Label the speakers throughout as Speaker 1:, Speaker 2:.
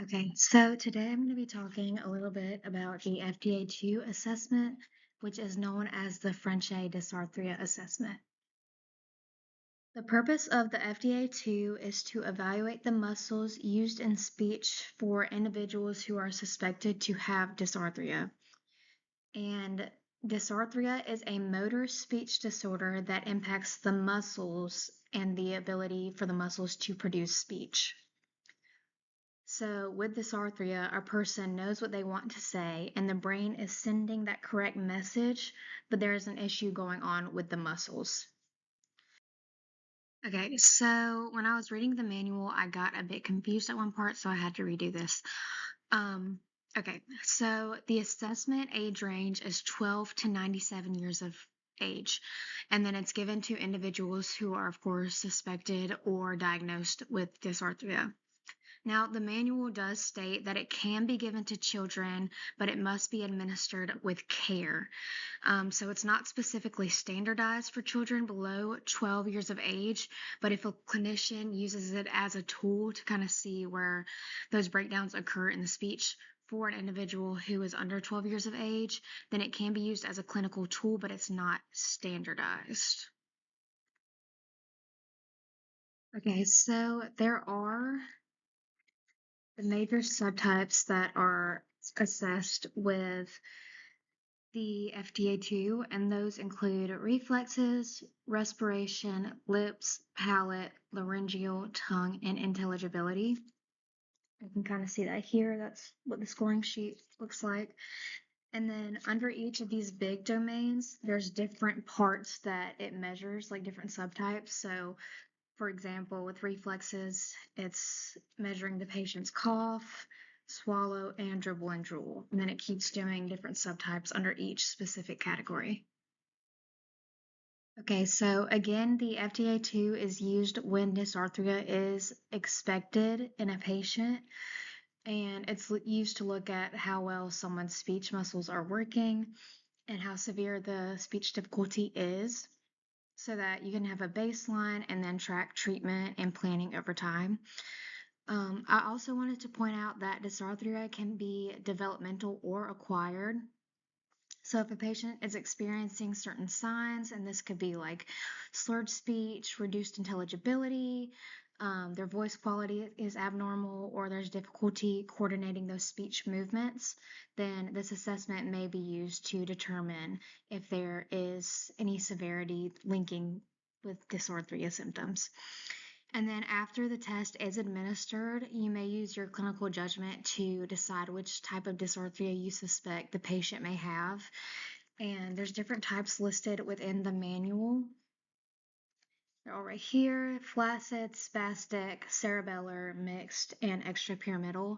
Speaker 1: Okay, so today I'm going to be talking a little bit about the FDA-2 assessment, which is known as the French dysarthria assessment. The purpose of the FDA-2 is to evaluate the muscles used in speech for individuals who are suspected to have dysarthria. And dysarthria is a motor speech disorder that impacts the muscles and the ability for the muscles to produce speech. So, with dysarthria, a person knows what they want to say, and the brain is sending that correct message, but there is an issue going on with the muscles. Okay, so when I was reading the manual, I got a bit confused at one part, so I had to redo this. Um, okay, so the assessment age range is 12 to 97 years of age, and then it's given to individuals who are, of course, suspected or diagnosed with dysarthria. Now, the manual does state that it can be given to children, but it must be administered with care. So it's not specifically standardized for children below 12 years of age, but if a clinician uses it as a tool to kind of see where those breakdowns occur in the speech for an individual who is under 12 years of age, then it can be used as a clinical tool, but it's not standardized. Okay, so there are the major subtypes that are assessed with the FDA-2, and those include reflexes, respiration, lips, palate, laryngeal, tongue, and intelligibility. You can kind of see that here. That's what the scoring sheet looks like. And then under each of these big domains, there's different parts that it measures, like different subtypes. So for example, with reflexes, it's measuring the patient's cough, swallow, and dribble and drool. And then it keeps doing different subtypes under each specific category. Okay, so again, the FDA-2 is used when dysarthria is expected in a patient, and it's used to look at how well someone's speech muscles are working and how severe the speech difficulty is, so that you can have a baseline and then track treatment and planning over time. I also wanted to point out that dysarthria can be developmental or acquired. So if a patient is experiencing certain signs, and this could be like slurred speech, reduced intelligibility, their voice quality is abnormal, or there's difficulty coordinating those speech movements, then this assessment may be used to determine if there is any severity linking with dysarthria symptoms. And then after the test is administered, you may use your clinical judgment to decide which type of dysarthria you suspect the patient may have. And there's different types listed within the manual. They're all right here: flaccid, spastic, cerebellar, mixed, and extrapyramidal.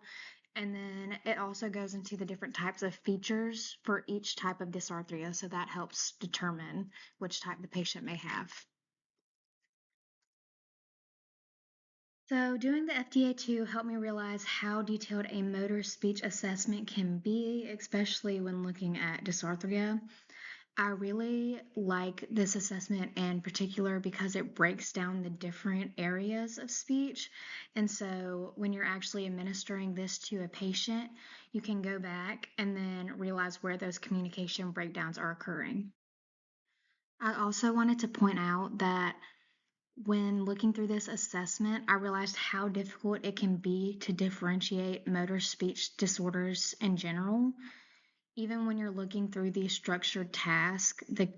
Speaker 1: And then it also goes into the different types of features for each type of dysarthria, so that helps determine which type the patient may have. So, doing the FDA-2 helped me realize how detailed a motor speech assessment can be, especially when looking at dysarthria. I really like this assessment in particular because it breaks down the different areas of speech. And so, when you're actually administering this to a patient, you can go back and then realize where those communication breakdowns are occurring. I also wanted to point out that when looking through this assessment, I realized how difficult it can be to differentiate motor speech disorders in general. Even when you're looking through these structured tasks, the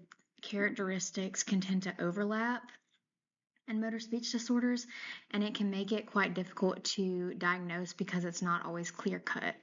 Speaker 1: characteristics can tend to overlap in motor speech disorders, and it can make it quite difficult to diagnose because it's not always clear cut.